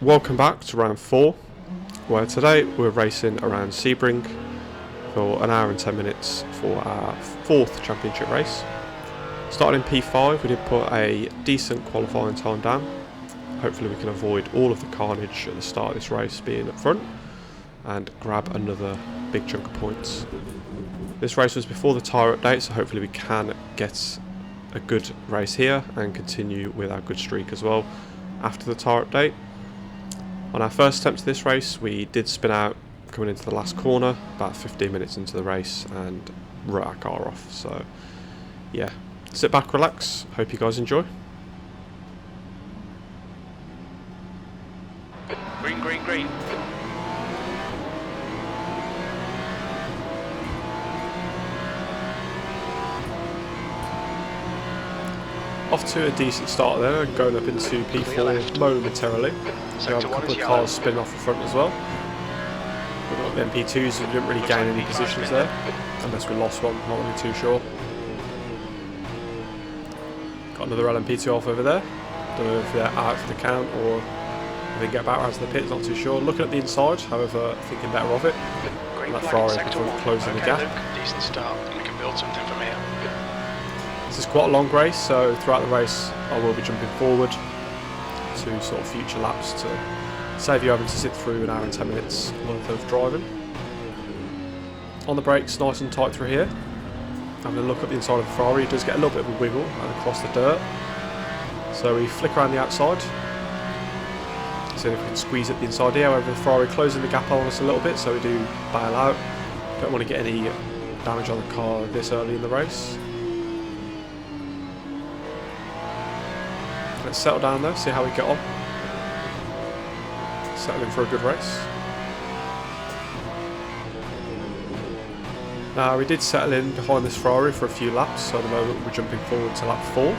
Welcome back to round 4, where today we're racing around Seabring for an hour and 10 minutes for our 4th championship race. Starting in P5, we did put a decent qualifying time down. Hopefully we can avoid all of the carnage at the start of this race being up front and grab another big chunk of points. This race was before the tyre update, so hopefully we can get a good race here and continue with our good streak as well after the tyre update. On our first attempt to this race, we did spin out coming into the last corner about 15 minutes into the race and wrote our car off. So yeah, sit back, relax, hope you guys enjoy. Green, green, green. Off to a decent start there, going up into P4 momentarily. We have a couple of cars spinning off the front as well. We've got the MP2s, we didn't really gain any positions there, unless we lost one, not really too sure. Got another LMP2 off over there. Don't know if they're out for the count or if they get back around to the pit, not too sure. Looking at the inside, however, thinking better of it. And that Ferrari in front closing the gap. Decent start, we can build something from here. This is quite a long race, so throughout the race I will be jumping forward to sort of future laps to save you having to sit through an hour and 10 minutes worth of driving. On the brakes, nice and tight through here. Having a look at the inside of the Ferrari, it does get a little bit of a wiggle and across the dirt. So we flick around the outside, see if we can squeeze at the inside here. However, the Ferrari closing the gap on us a little bit, so we do bail out. Don't want to get any damage on the car this early in the race. Let's settle down though, see how we get on. Settle in for a good race. Now we did settle in behind this Ferrari for a few laps, so at the moment we're jumping forward to lap 4.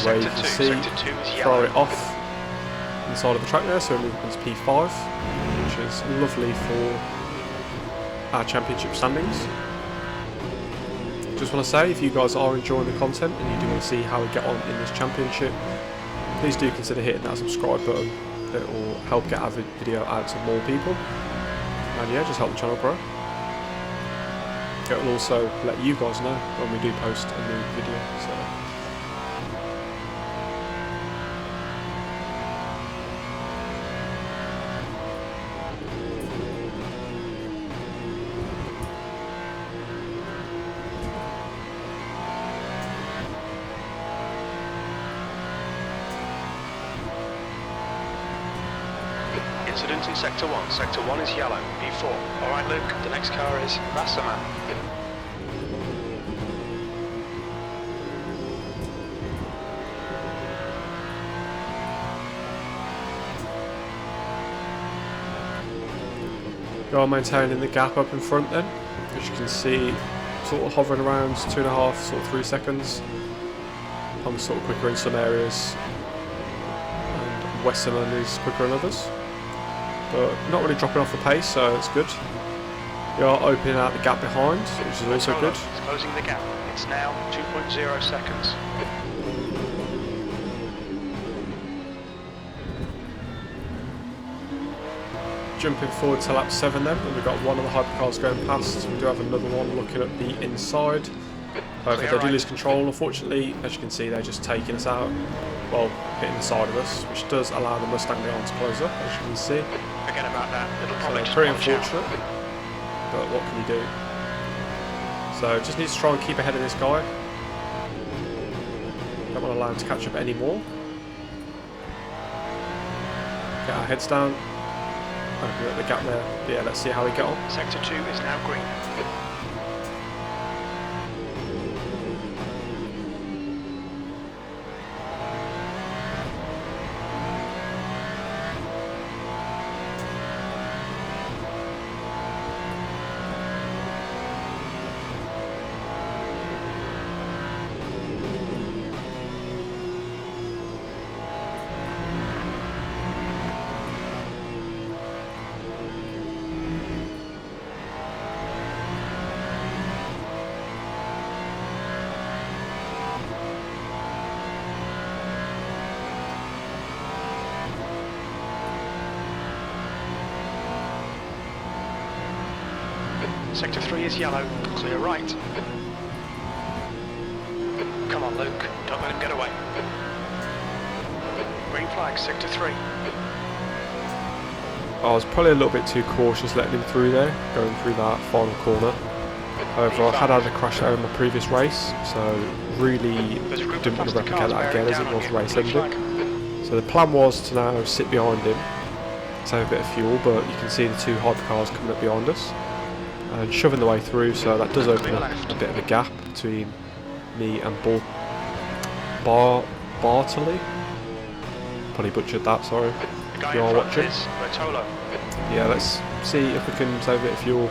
Where you can see Ferrari off on the side of the track there, so we're moving into P5, which is lovely for our championship standings. Just want to say, if you guys are enjoying the content and you do want to see how we get on in this championship, please do consider hitting that subscribe button. It will help get our video out to more people, and yeah, just help the channel grow. It will also let you guys know when we do post a new video. So Incident in Sector 1. Sector 1 is yellow. P4. Alright Luke, the next car is Wasserman. we are maintaining the gap up in front then, as you can see, sort of hovering around 2.5, sort of 3 seconds. I'm sort of quicker in some areas, and Westerman is quicker in others. But not really dropping off the pace, so it's good. We are opening out the gap behind, which is also good. It's closing the gap. It's now 2.0 seconds. Jumping forward to lap 7 then, and we've got one of the hypercars going past. We do have another one looking at the inside. However, they do lose control. Unfortunately, as you can see, they're just taking us out. Well, hitting the side of us, which does allow the Mustang behind to close up, as you can see. Forget about that. It'll probably just pretty punch out. unfortunate, but what can you do? So just need to try and keep ahead of this guy. Don't want to allow him to catch up anymore. Get our heads down. Open up the gap there. But yeah, let's see how we get on. Sector 2 is now green. Sector 3 is yellow, clear right. Come on, Luke, don't let him get away. Green flag, Sector 3. I was probably a little bit too cautious letting him through there, going through that final corner. However, I had had a crash out in my previous race, so really didn't want to replicate that again as it was race ending. So the plan was to now sit behind him, save a bit of fuel, but you can see the two hypercars coming up behind us and shoving the way through, so that does open up a bit of a gap between me and Bartley. Probably butchered that, sorry. If you are watching. Yeah, let's see if we can save a bit of fuel.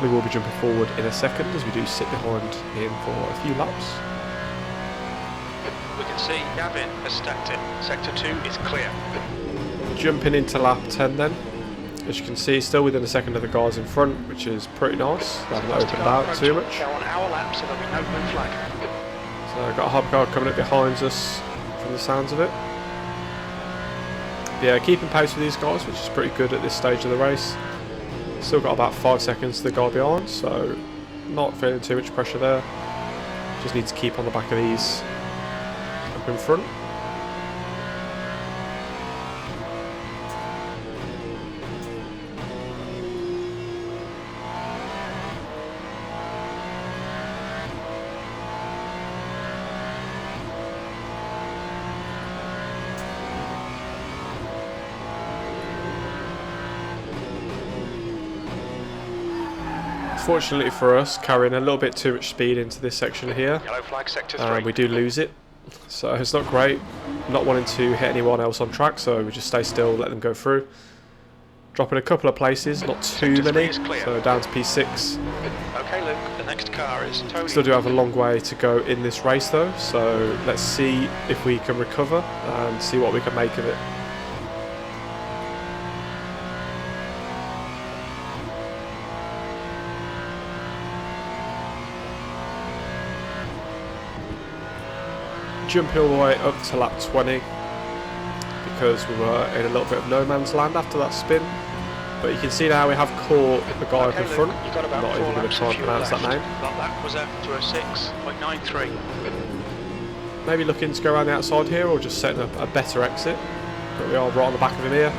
We will be jumping forward in a second as we do sit behind him for a few laps. We can see Gavin has stacked it. Sector 2 is clear. Jumping into lap 10 then. As you can see, still within a second of the guys in front, which is pretty nice. They haven't opened out too much. They're on our lap, so there'll be no blue flag. So I've got a hypercar coming up behind us from the sounds of it. Yeah, keeping pace with these guys, which is pretty good at this stage of the race. Still got about 5 seconds to the guy behind, so not feeling too much pressure there. Just need to keep on the back of these up in front. Fortunately for us, carrying a little bit too much speed into this section here, Yellow flag, Sector 3. and we do lose it, so it's not great. Not wanting to hit anyone else on track, so we just stay still, let them go through. Dropping a couple of places, not too many, so down to P6. Okay, Luke, the next car is Tony. Still do have a long way to go in this race though, so let's see if we can recover and see what we can make of it. Jumping all the way up to lap 20 because we were in a little bit of no man's land after that spin, but you can see now we have caught the guy up in front. Not even going to try and pronounce that name. That was F206.93. Maybe looking to go around the outside here or just setting up a better exit, but we are right on the back of him here.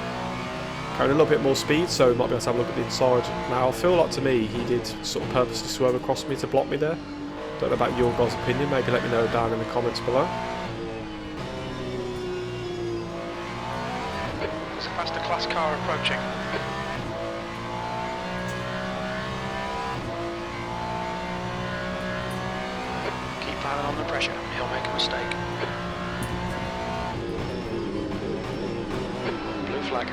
Carrying a little bit more speed, so we might be able to have a look at the inside. Now I feel like to me he did sort of purposely swerve across me to block me there. Don't know about your guys' opinion, maybe let me know down in the comments below. There's a faster class car approaching. Keep piling on the pressure, he'll make a mistake. Blue flag.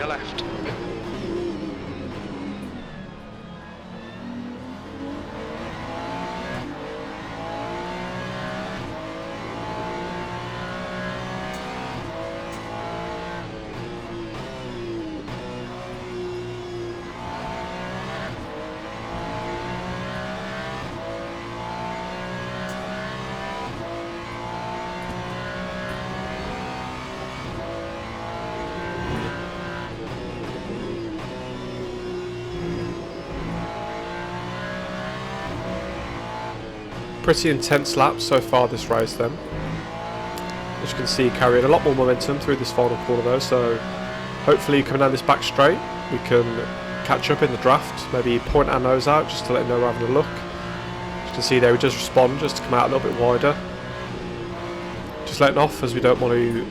Left. Pretty intense laps so far this race then. As you can see, carrying a lot more momentum through this final corner though, so hopefully coming down this back straight we can catch up in the draft, maybe point our nose out just to let him know we're having a look. As you can see there, we just respond just to come out a little bit wider. Just letting off as we don't want to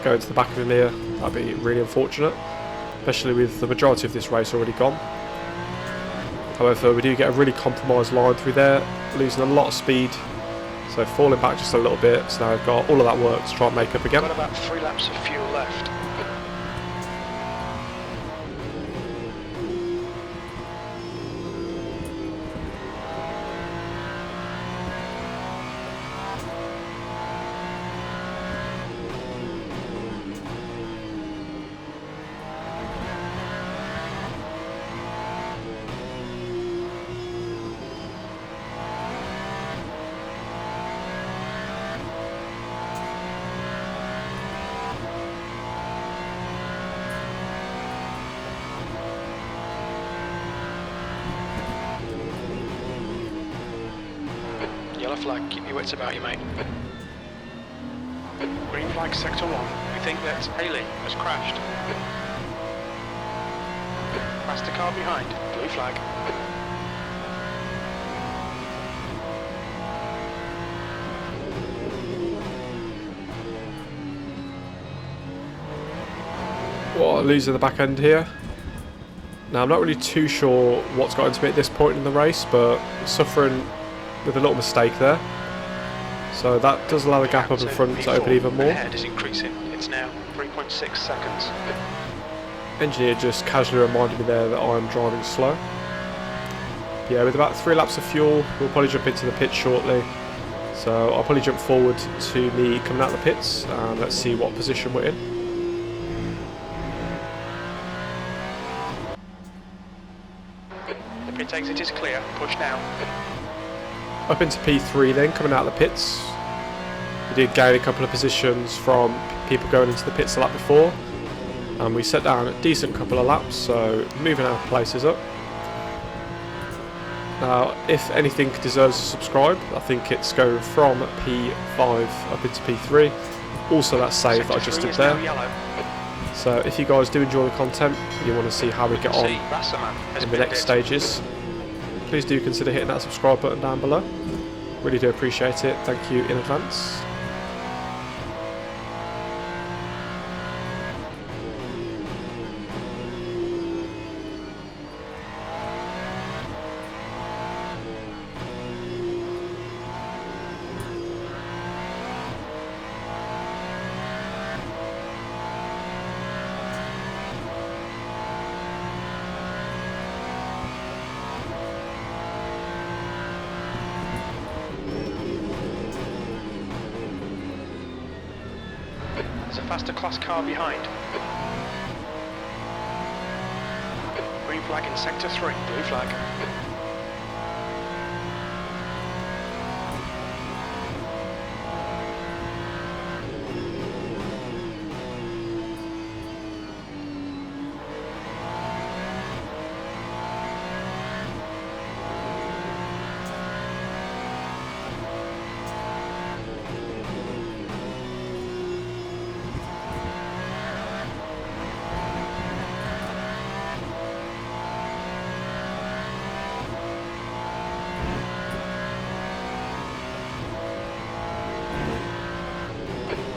go into the back of him here, that'd be really unfortunate, especially with the majority of this race already gone. However, we do get a really compromised line through there, losing a lot of speed, so falling back just a little bit. So now we've got all of that work to try and make up again. Got about 3 laps of fuel left. flag, keep your wits about you, mate. Green flag, sector 1. We think that Haley has crashed. Faster car behind, blue flag. Well, losing the back end here. Now I'm not really too sure what's got into me at this point in the race, but suffering with a little mistake there. So that does allow the gap up in front to open even more. Ahead is increasing. It's now 3.6 seconds. Engineer just casually reminded me there that I'm driving slow. But yeah, with about 3 laps of fuel, we'll probably jump into the pits shortly. So I'll probably jump forward to me coming out of the pits and let's see what position we're in. The pit exit is clear. Push now. Up into P3 then, coming out of the pits. We did gain a couple of positions from people going into the pits the lap before. And we set down a decent couple of laps, so moving our places up. Now, if anything deserves a subscribe, I think it's going from P5 up into P3. Also that save that I just did there. So if you guys do enjoy the content, you want to see how we get on in the next stages, please do consider hitting that subscribe button down below. Really do appreciate it. Thank you in advance. There's a faster class car behind. Green flag in sector 3, blue flag.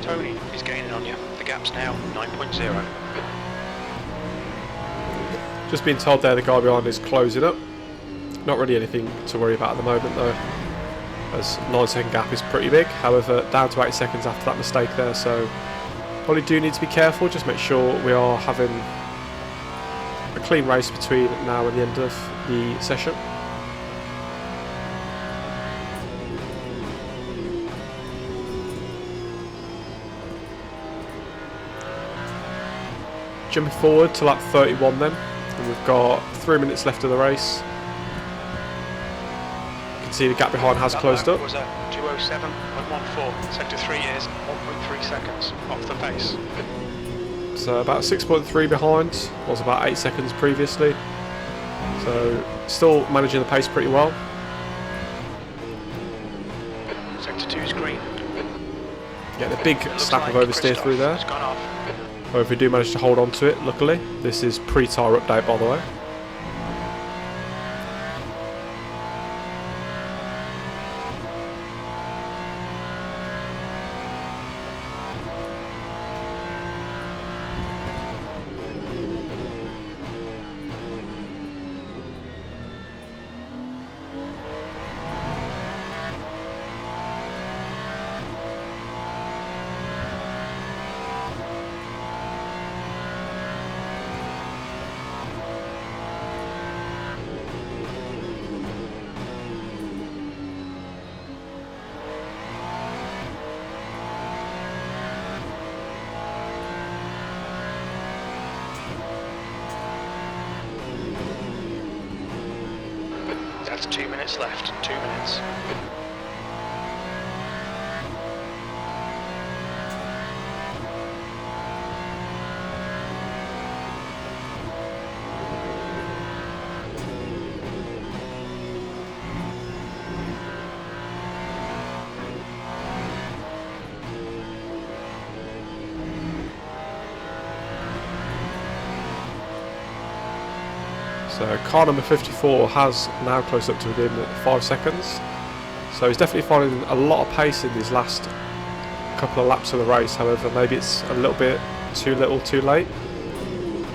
Tony is gaining on you. The gap's now 9.0. Just being told there the guy behind is closing up. Not really anything to worry about at the moment though, as 9-second gap is pretty big. However, down to 8 seconds after that mistake there, so probably do need to be careful. Just make sure we are having a clean race between now and the end of the session. Jumping forward to lap 31 then, and we've got 3 minutes left of the race. You can see the gap behind has closed up. Was a 2:07.14. Sector 3 is 1.3 seconds off the pace. So about 6.3 behind, was about 8 seconds previously. So still managing the pace pretty well. Sector 2 is green. Getting a big snap of oversteer through there. It's gone off. Or if we do manage to hold on to it, luckily. This is pre-tyre update, by the way. That's 2 minutes left. 2 minutes. So car number 54 has now closed up to within 5 seconds. So he's definitely finding a lot of pace in these last couple of laps of the race. However, maybe it's a little bit too little too late.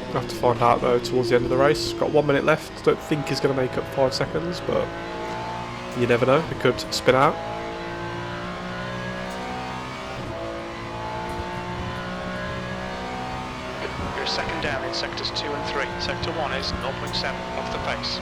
We'll have to find out though towards the end of the race. Got 1 minute left. Don't think he's going to make up 5 seconds, but you never know. It could spin out. You're second down in sectors 2 and 3. Sector 1 is 0.7 off the pace.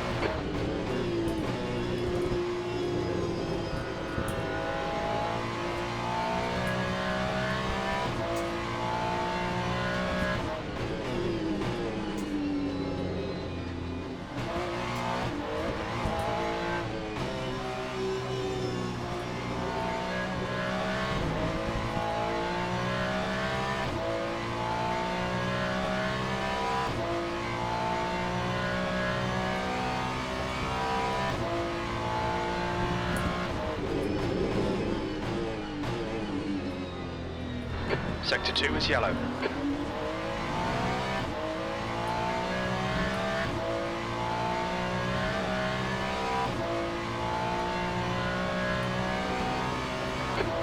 Sector 2 is yellow.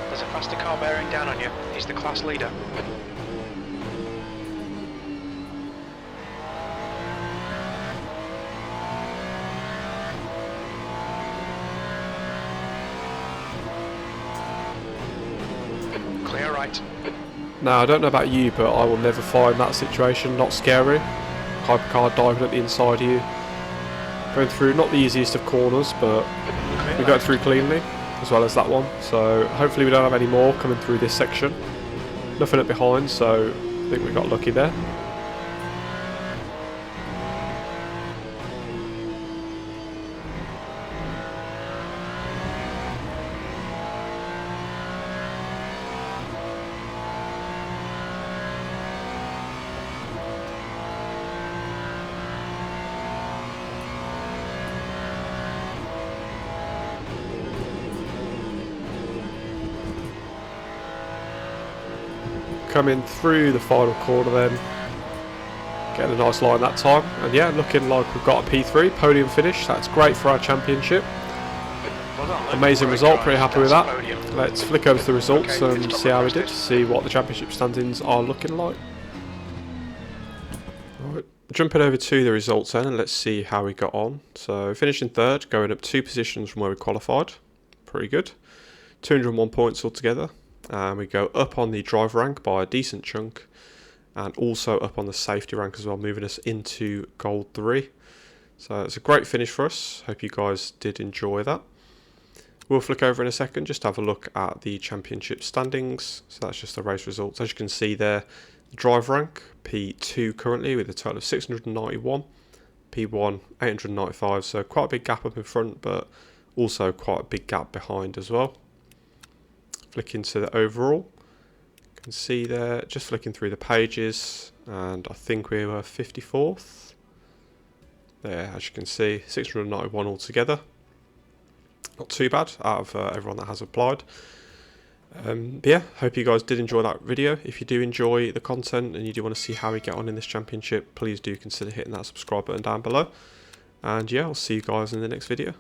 There's a faster car bearing down on you. He's the class leader. Clear right. Now, I don't know about you, but I will never find that situation not scary. Hypercar diving at the inside of you. Going through not the easiest of corners, but we got through cleanly, as well as that one. So hopefully we don't have any more coming through this section. Nothing up behind, so I think we got lucky there. Coming through the final corner then, getting a nice line that time, and yeah, looking like we've got a P3 podium finish. That's great for our championship. Well done, Amazing result, pretty happy with that. Podium. Let's flick over to the results Okay, and stop see how we the did, process. see what the championship standings are looking like. Right, jumping over to the results then, and let's see how we got on. So finishing third, going up 2 positions from where we qualified. Pretty good. 201 points altogether. And we go up on the driver rank by a decent chunk, and also up on the safety rank as well, moving us into gold 3. So it's a great finish for us. Hope you guys did enjoy that. We'll flick over in a second just to have a look at the championship standings. So that's just the race results. As you can see there, the driver rank P2 currently with a total of 691, P1 895, so quite a big gap up in front, but also quite a big gap behind as well. Flick into the overall, you can see there, just flicking through the pages, and I think we were 54th. There, as you can see, 691 altogether. Not too bad out of everyone that has applied. But yeah, hope you guys did enjoy that video. If you do enjoy the content and you do want to see how we get on in this championship, please do consider hitting that subscribe button down below. And yeah, I'll see you guys in the next video.